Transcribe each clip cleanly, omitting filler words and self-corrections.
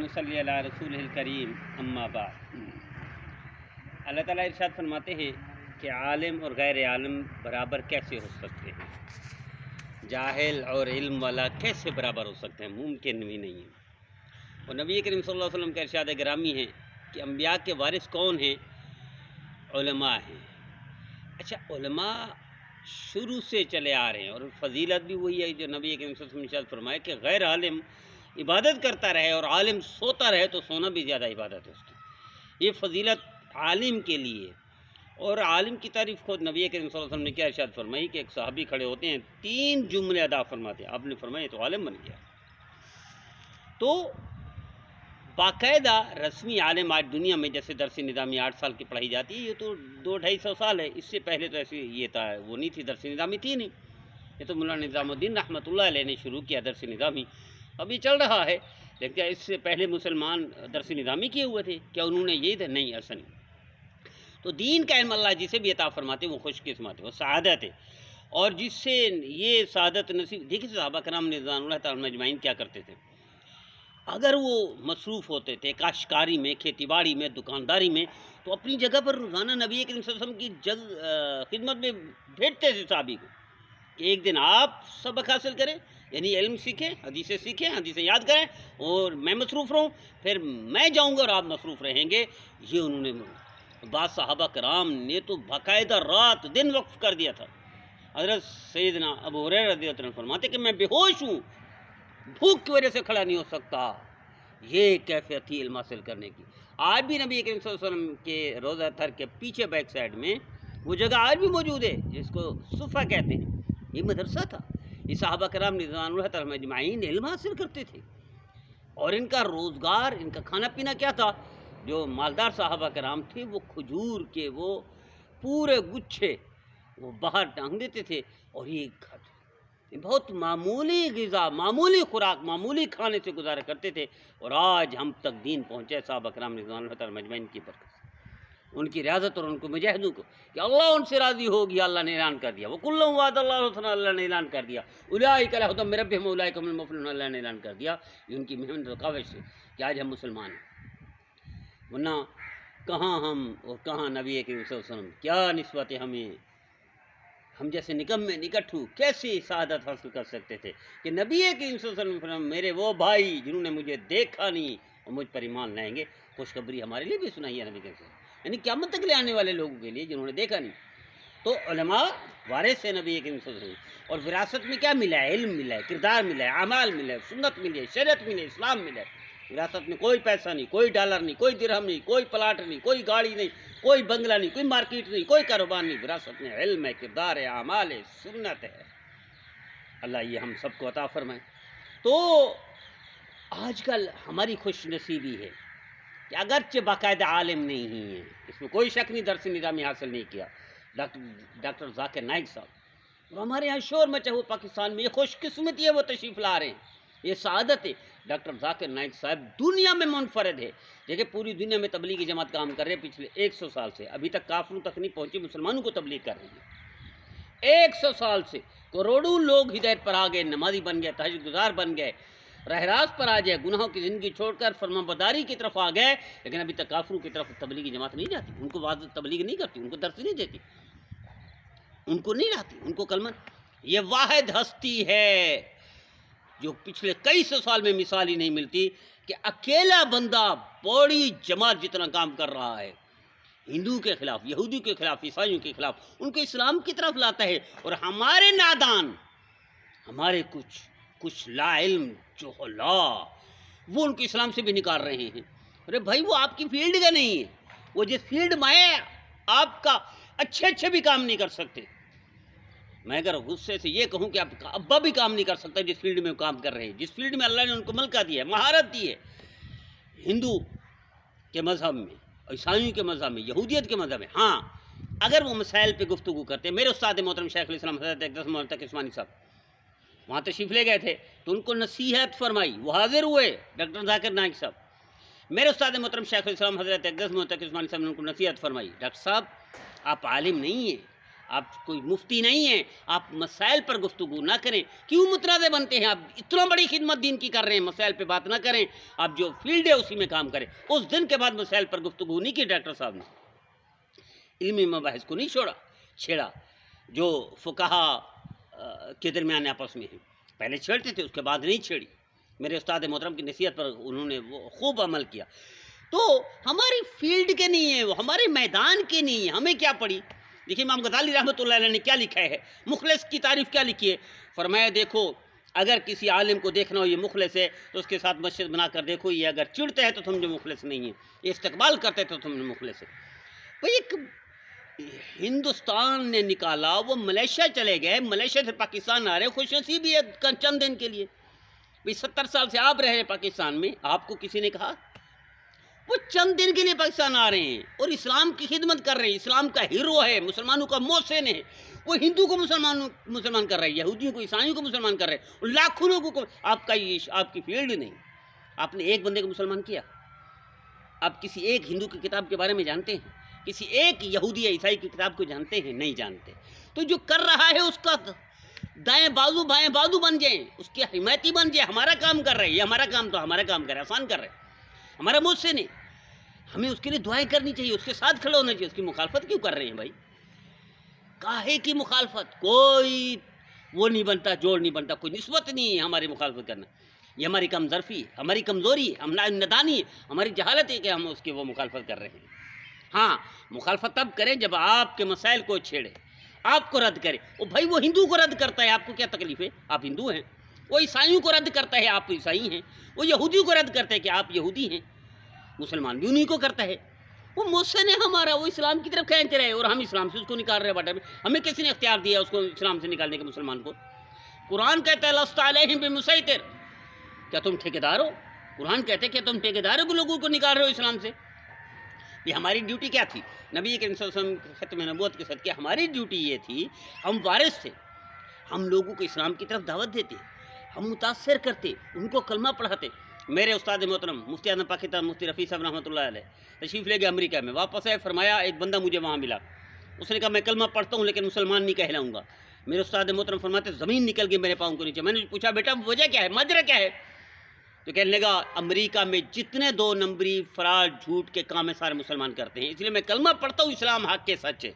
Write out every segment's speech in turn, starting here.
ونصلی علی رسول الکریم اما بعد۔ اللہ تعالیٰ ارشاد فرماتے ہیں کہ عالم اور غیر عالم برابر کیسے ہو سکتے ہیں، جاہل اور علم والا کیسے برابر ہو سکتے ہیں، ممکن بھی نہیں ہے۔ اور نبی کریم صلی اللہ علیہ وسلم کا ارشاد گرامی ہے کہ انبیاء کے وارث کون ہیں؟ علماء ہیں۔ اچھا، علماء شروع سے چلے آ رہے ہیں اور فضیلت بھی وہی ہے جو نبی کریم صلی اللہ علیہ وسلم نے ارشاد فرمایا کہ غیر عالم عبادت کرتا رہے اور عالم سوتا رہے تو سونا بھی زیادہ عبادت ہے اس کی۔ یہ فضیلت عالم کے لیے، اور عالم کی تعریف خود نبی کریم صلی اللہ علیہ وسلم نے کیا ارشاد فرمائی کہ ایک صحابی کھڑے ہوتے ہیں، 3 جملے ادا فرماتے ہیں، آپ نے فرمایا تو عالم بن گیا۔ تو باقاعدہ رسمی عالم آج دنیا میں جیسے درس نظامی 8 سال کی پڑھائی جاتی ہے، یہ تو 200-250 سال ہے۔ اس سے پہلے تو ایسی یہ تھا، وہ نہیں تھی، درس نظامی تھی نہیں۔ یہ تو مولانا نظام الدین رحمۃ اللہ علیہ نے شروع کیا درس نظامی، ابھی چل رہا ہے، لیکن اس سے پہلے مسلمان درس نظامی کیے ہوئے تھے، کیا انہوں نے یہی تھا؟ نہیں، ایسا نہیں۔ تو دین کا علم اللہ جسے بھی عطا فرماتے وہ خوش قسمت ہے، وہ سعادت ہے، اور جس سے یہ سعادت نصیب۔ دیکھیے صحابہ کرام رضوان اللہ تعالیٰ اجمعین کیا کرتے تھے، اگر وہ مصروف ہوتے تھے کاشتکاری میں، کھیتی باڑی میں، دکانداری میں، تو اپنی جگہ پر روزانہ نبی کریم صلی اللہ علیہ وسلم کی خدمت میں بھیجتے تھے صحابی کو کہ ایک دن آپ سبق حاصل کریں، یعنی علم سیکھیں، حدیثیں یاد کریں، اور میں مصروف رہوں، پھر میں جاؤں گا اور آپ مصروف رہیں گے۔ یہ انہوں نے بعض صحابہ کرام نے تو باقاعدہ رات دن وقف کر دیا تھا۔ حضرت سیدنا ابو ہریرہ رضی اللہ عنہ فرماتے کہ میں بے ہوش ہوں، بھوک کی وجہ سے کھڑا نہیں ہو سکتا۔ یہ کیفیت تھی علم حاصل کرنے کی۔ آج بھی نبی کریم صلی اللہ علیہ وسلم کے روضہ طہر کے پیچھے بیک سائڈ میں وہ جگہ آج بھی موجود ہے جس کو صفہ کہتے ہیں، یہ مدرسہ تھا۔ یہ صحابہ کرام رضوان اللہ تعالیٰ اجمعین علم حاصل کرتے تھے، اور ان کا روزگار، ان کا کھانا پینا کیا تھا؟ جو مالدار صحابہ کرام تھے وہ کھجور کے وہ پورے گچھے وہ باہر ٹانگ دیتے تھے، اور یہ بہت معمولی غذا، معمولی خوراک، معمولی کھانے سے گزارا کرتے تھے، اور آج ہم تک دین پہنچے صحابہ کرام رضوان اللہ تعالیٰ اجمعین کی برکت، ان کی ریاضت اور ان کو مجاہدوں کو کہ اللہ ان سے راضی ہو گیا۔ اللہ نے اعلان کر دیا، وَكُلًّا وَعَدَ اللَّهُ الْحُسْنَىٰ، اللہ نے اعلان کر دیا، أُولَٰئِكَ عَلَىٰ هُدًى مِّن رَّبِّهِمْ وَأُولَٰئِكَ هُمُ الْمُفْلِحُونَ، اللہ نے اعلان کر دیا ان کی محنت اور کاوش سے کہ آج ہم مسلمان ہیں، ورنہ کہاں ہم اور کہاں نبی کریم صلی اللہ علیہ وسلم، کیا نسبت ہے ہمیں، ہم جیسے نکمے نکٹھو کیسے سعادت حاصل کر سکتے تھے کہ نبی کریم صلی اللہ علیہ وسلم میرے وہ بھائی جنہوں نے مجھے دیکھا نہیں اور مجھ پر ایمان لائیں گے۔ خوشخبری ہمارے لیے بھی سنائی ہے نبی کریم صلی اللہ علیہ وسلم، یعنی قیامت تک لے آنے والے لوگوں کے لیے جنہوں نے دیکھا نہیں۔ تو علماء وارث ہے نبی کریم صلی اللہ علیہ وسلم، اور وراثت میں کیا ملا ہے؟ علم ملا ہے، کردار ملا ہے، اعمال ملا ہے، سنت ملی ہے، شریعت ملی ہے، اسلام ملا ہے۔ وراثت میں کوئی پیسہ نہیں، کوئی ڈالر نہیں، کوئی درہم نہیں، کوئی پلاٹ نہیں، کوئی گاڑی نہیں، کوئی بنگلہ نہیں، کوئی مارکیٹ نہیں، کوئی کاروبار نہیں۔ وراثت میں علم ہے، کردار ہے، اعمال ہے، سنت ہے۔ اللہ یہ ہم سب کو عطا فرمائے۔ تو آج کل ہماری خوش نصیبی ہے کہ اگرچہ باقاعدہ عالم نہیں ہیں، اس میں کوئی شک نہیں، درس نظامی حاصل نہیں کیا، ڈاکٹر ذاکر نائک صاحب، اور ہمارے یہاں شور مچا ہوا پاکستان میں، یہ خوش قسمتی ہے وہ تشریف لا رہے ہیں، یہ سعادت ہے۔ ڈاکٹر ذاکر نائک صاحب دنیا میں منفرد ہے، دیکھیں پوری دنیا میں تبلیغی جماعت کام کر رہے ہیں پچھلے 100 سال سے، ابھی تک کافروں تک نہیں پہنچی، مسلمانوں کو تبلیغ کر رہی ہے۔ 100 سال سے کروڑوں لوگ ہدایت پر آ گئے، نمازی بن گئے، تہجد گزار بن گئے، راہ راست پر آ جائے، گناہوں کی زندگی چھوڑ کر فرمانبرداری کی طرف آ گئے، لیکن ابھی تک کافروں کی طرف تبلیغی جماعت نہیں جاتی، ان کو واضح تبلیغ نہیں کرتی، ان کو درس نہیں دیتی، ان کو نہیں لاتی، ان کو کلمہ۔ یہ واحد ہستی ہے جو پچھلے کئی سو سال میں مثال ہی نہیں ملتی کہ اکیلا بندہ بڑی جماعت جتنا کام کر رہا ہے، ہندو کے خلاف، یہودیوں کے خلاف، عیسائیوں کے خلاف، ان کو اسلام کی طرف لاتا ہے، اور ہمارے نادان، ہمارے کچھ لا علم جہلا، وہ ان کو اسلام سے بھی نکال رہے ہیں۔ ارے بھائی وہ آپ کی فیلڈ کا نہیں ہے، وہ جس فیلڈ میں آپ کا اچھے بھی کام نہیں کر سکتے، میں اگر غصے سے یہ کہوں کہ آپ کا ابا بھی کام نہیں کر سکتا جس فیلڈ میں وہ کام کر رہے ہیں، جس فیلڈ میں اللہ نے ان کو ملکہ دیا ہے، مہارت دی ہے، ہندو کے مذہب میں، عیسائیوں کے مذہب میں، یہودیت کے مذہب میں، ہاں اگر وہ مسائل پہ گفتگو کرتے ہیں۔ میرے استاد محترم شیخ الاسلام حضرت اقدس مولانا تقی عثمانی صاحب وہاں تشریف لے گئے تھے تو ان کو نصیحت فرمائی، وہ حاضر ہوئے، ڈاکٹر ذاکر نائک صاحب، میرے استاد محترم شیخ الاسلام حضرت اقدس مولانا تقی عثمانی صاحب نے ان کو نصیحت فرمائی، ڈاکٹر صاحب آپ عالم نہیں ہیں، آپ کوئی مفتی نہیں ہیں، آپ مسائل پر گفتگو نہ کریں، کیوں متنازع بنتے ہیں؟ آپ اتنا بڑی خدمت دین کی کر رہے ہیں، مسائل پہ بات نہ کریں، آپ جو فیلڈ ہے اسی میں کام کریں۔ اس دن کے بعد مسائل پر گفتگو نہیں کی ڈاکٹر صاحب نے، علمی مباحث کو نہیں چھیڑا جو فقہا کے درمیان آپس میں ہیں، پہلے چھیڑتے تھے، اس کے بعد نہیں چھیڑی۔ میرے استاد محترم کی نصیحت پر انہوں نے وہ خوب عمل کیا۔ تو ہماری فیلڈ کے نہیں ہے، وہ ہمارے میدان کے نہیں ہے، ہمیں کیا پڑی؟ دیکھیے امام غزالی رحمۃ اللہ علیہ نے کیا لکھا ہے، مخلص کی تعریف کیا لکھی ہے؟ فرمایا دیکھو اگر کسی عالم کو دیکھنا ہو یہ مخلص ہے تو اس کے ساتھ مسجد بنا کر دیکھو، یہ اگر چڑھتے ہیں تو سمجھو مخلص نہیں ہے، یہ استقبال کرتے تو سمجھو مخلص ہے۔ بھئی ایک ہندوستان نے نکالا، وہ ملیشیا چلے گئے، ملیشیا سے پاکستان آ رہے، خوش نصیبی ہے چند دن کے لیے۔ بھئی 70 سال سے آپ رہے پاکستان میں، آپ کو کسی نے کہا؟ وہ چند دن کے لیے پاکستان آ رہے ہیں اور اسلام کی خدمت کر رہے ہیں، اسلام کا ہیرو ہے، مسلمانوں کا محسن ہے، وہ ہندو کو مسلمان کر رہے ہیں، یہودیوں کو عیسائیوں کو مسلمان کر رہے ہیں، اور لاکھوں لوگوں کو۔ آپ کی فیلڈ نہیں، آپ نے ایک بندے کو مسلمان کیا؟ آپ کسی ایک ہندو کی کتاب کے بارے میں جانتے ہیں؟ کسی ایک یہودی یا عیسائی کی کتاب کو جانتے ہیں؟ نہیں جانتے۔ تو جو کر رہا ہے اس کا دائیں بازو بائیں بازو بن جائیں، اس کے حمایتی بن جائیں، ہمارا کام کر رہے ہیں، یہ ہمارا کام تو ہمارا کام کر رہے ہیں، آسان کر رہے ہیں، ہمارا مجھ سے نہیں، ہمیں اس کے لیے دعائیں کرنی چاہیے، اس کے ساتھ کھڑا ہونا چاہیے۔ اس کی مخالفت کیوں کر رہے ہیں بھائی؟ کاہے کی مخالفت؟ کوئی وہ نہیں بنتا، جوڑ نہیں بنتا، کوئی نسبت نہیں ہے ہماری مخالفت کرنا، یہ ہماری کم ظرفی ہے، ہماری کمزوری ہے، ہم ندانی ہے، ہماری جہالت ہے کہ ہم اس کی وہ مخالفت کر رہے ہیں۔ ہاں مخالفت تب کریں جب آپ کے مسائل کو چھیڑے، آپ کو رد کرے۔ وہ بھائی وہ ہندو کو رد کرتا ہے، آپ کو کیا تکلیف ہے؟ آپ ہندو ہیں۔ وہ عیسائیوں کو رد کرتا ہے، آپ عیسائی ہیں۔ وہ یہودیوں کو رد کرتا ہے کہ آپ یہودی ہیں۔ مسلمان بھی انہیں کو کرتا ہے۔ وہ محسن ہے ہمارا، وہ اسلام کی طرف کھینچ رہے اور ہم اسلام سے اس کو نکال رہے باٹے میں۔ ہمیں کسی نے اختیار دیا اس کو اسلام سے نکالنے کے؟ مسلمان کو قرآن کہتا ہے لست علیہم بمسیطر، کیا تم ٹھیکیدار ہو؟ قرآن کہتے ہیں کہ تم ٹھیکیدار ہو، لوگوں کو نکال رہے ہو اسلام سے۔ یہ ہماری ڈیوٹی کیا تھی؟ نبی کریم صلی اللہ علیہ وسلم ختم نبوت کے صدقے ہماری ڈیوٹی یہ تھی، ہم وارث تھے، ہم لوگوں کو اسلام کی طرف دعوت دیتے، ہم متاثر کرتے، ان کو کلمہ پڑھاتے۔ میرے استاد محترم مفتی اعظم پاکستان مفتی رفیع صاحب رحمۃ اللہ علیہ تشریف لے گئے امریکہ میں، واپس آئے، فرمایا ایک بندہ مجھے وہاں ملا، اس نے کہا میں کلمہ پڑھتا ہوں لیکن مسلمان نہیں کہلاؤں گا۔ میرے استاد محترم فرماتے زمین نکل گئی میرے پاؤں کے نیچے۔ میں نے پوچھا بیٹا وجہ کیا ہے، ماجرا کیا ہے؟ تو کہنے لگا امریکہ میں جتنے 2 نمبری فراڈ جھوٹ کے کام ہے سارے مسلمان کرتے ہیں، اس لیے میں کلمہ پڑھتا ہوں، اسلام حق کے سچ ہے،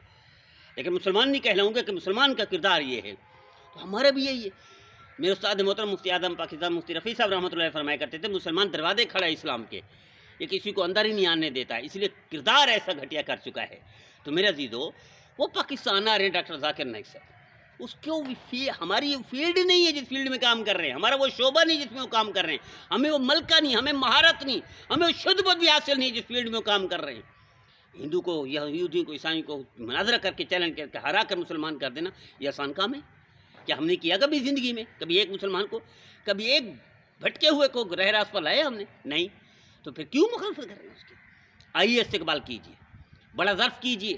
لیکن مسلمان نہیں کہلاؤں گا کہ مسلمان کا کردار یہ ہے۔ تو ہمارا بھی یہی ہے۔ میرے استاد محترم مفتی اعظم پاکستان مفتی رفیع صاحب رحمۃ اللہ فرمایا کرتے تھے مسلمان دروازے کھڑا ہے اسلام کے، یہ کسی کو اندر ہی نہیں آنے دیتا ہے، اس لیے کردار ایسا گھٹیا کر چکا ہے۔ تو میرے عزیزو وہ پاکستان آ رہے ہیں ڈاکٹر ذاکر نائک صاحب، اس کو ہماری فیلڈ نہیں ہے جس فیلڈ میں کام کر رہے ہیں، ہمارا وہ شعبہ نہیں جس میں وہ کام کر رہے ہیں، ہمیں وہ ملکہ نہیں، ہمیں مہارت نہیں، ہمیں وہ شدھ بھی حاصل نہیں جس فیلڈ میں وہ کام کر رہے ہیں۔ ہندو کو یا یہودیوں کو عیسائیوں کو مناظرہ کر کے چیلنج کر کے ہرا کر مسلمان کر دینا یہ آسان کام ہے؟ کیا ہم نے کیا کبھی زندگی میں؟ کبھی ایک مسلمان کو، کبھی ایک بھٹکے ہوئے کو رہ راست پر لایا ہم نے؟ نہیں۔ تو پھر کیوں مخالفت کر رہے ہیں اس کی؟ آئیے استقبال کیجیے، بڑا ظرف کیجیے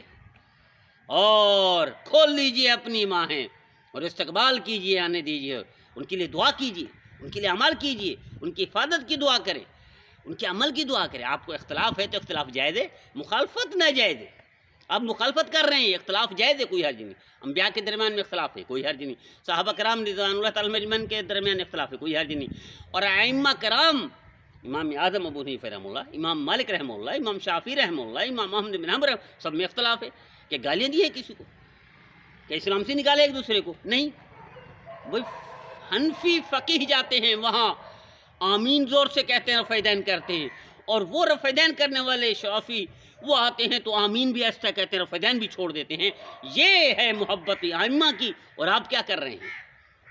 اور کھول لیجیے اپنی ماہیں اور استقبال کیجیے، آنے دیجیے، ان کے لیے دعا کیجیے، ان کے لیے عمل کیجیے، ان کی حفاظت کی دعا کریں، ان کے عمل کی دعا کریں۔ آپ کو اختلاف ہے تو اختلاف جائز ہے، مخالفت ناجائز ہے۔ آپ مخالفت کر رہے ہیں، اختلاف جائز ہے، کوئی حرج نہیں۔ انبیاء کے درمیان میں اختلاف ہے، کوئی حرج نہیں۔ صحابہ کرام رضوان اللہ تعالی اجمعین کے درمیان اختلاف ہے، کوئی حرج نہیں۔ اور ائمہ کرام، امام اعظم ابو حنیفہ رحمہ اللہ، امام مالک رحمہ اللہ، امام شافعی رحمہ اللہ، امام احمد بن حنبل سب میں اختلاف ہے۔ کہ گالیاں دی ہیں کسی کو؟ کہ اسلام سے نکالے ایک دوسرے کو؟ نہیں۔ وہ حنفی فقیہ جاتے ہیں وہاں آمین زور سے کہتے ہیں، رفع دین کرتے ہیں، اور وہ رفع دین کرنے والے شافعی وہ آتے ہیں تو آمین بھی ایسا کہتے ہیں، رفع دین بھی چھوڑ دیتے ہیں۔ یہ ہے محبت ائمہ کی، اور آپ کیا کر رہے ہیں؟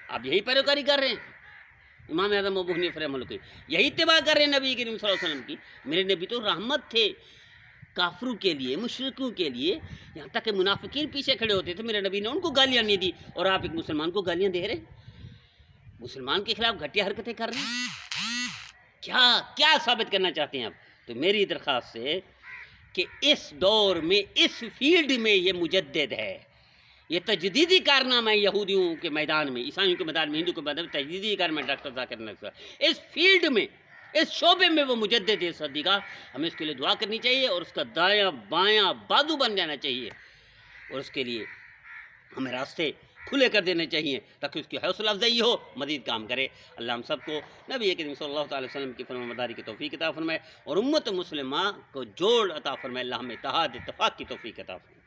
آپ یہی پیروکاری کر رہے ہیں امام اعظم ابو حنیفہ رحمہ اللہ کی، یہی اتباع کر رہے ہیں نبی کریم صلی اللہ علیہ وسلم کی۔ میرے نبی تو رحمت تھے کافروں کے لیے، مشرکوں کے لیے، یہاں تک کہ منافقین پیچھے کھڑے ہوتے تھے، میرے نبی نے ان کو گالیاں نہیں دی، اور آپ ایک مسلمان کو گالیاں دے رہے ہیں، مسلمان کے خلاف گھٹیا حرکتیں کر رہے ہیں۔ کیا ثابت کرنا چاہتے ہیں آپ؟ تو میری درخواست ہے کہ اس دور میں اس فیلڈ میں یہ مجدد ہے، یہ تجدیدی کارنامہ ہے یہودیوں کے میدان میں، عیسائیوں کے میدان میں، ہندو کے میدان میں تجدیدی کارنامہ ہے ڈاکٹر ذاکر نائک صاحب۔ اس فیلڈ میں، اس شعبے میں وہ مجدد ہے صدی کا، ہمیں اس کے لیے دعا کرنی چاہیے اور اس کا دایاں بایاں بازو بن جانا چاہیے، اور اس کے لیے ہمیں راستے کھلے کر دینے چاہیے تاکہ اس کی حوصلہ افزائی ہو، مزید کام کرے۔ اللہ ہم سب کو نبی کریم صلی اللہ تعالی وسلم کی فرمان برداری کی توفیق عطا فرمائے اور امت مسلمہ کو جوڑ عطا فرمائے۔ اللہ ہمیں اتحاد اتفاق کی توفیق عطا فرمائے۔